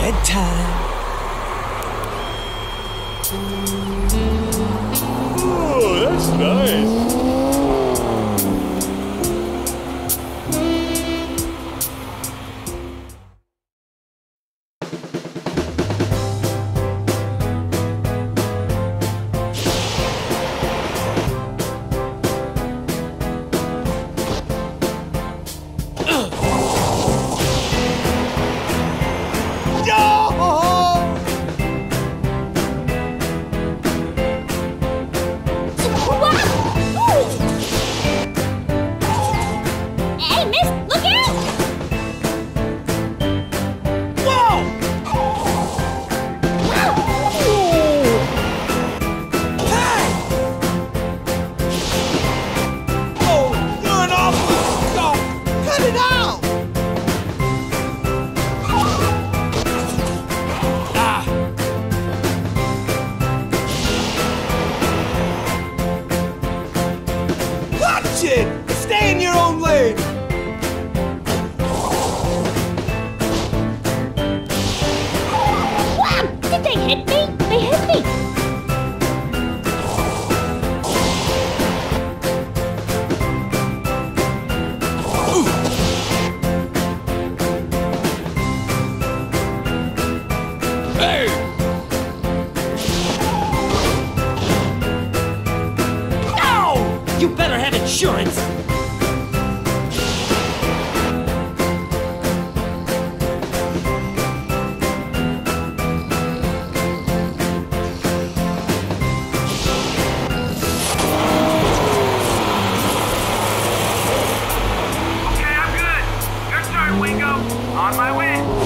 Bedtime. Oh, that's nice. Stay in your own lane! Wow! Did they hit me? They hit me! Hey! No! You better have insurance! On my way.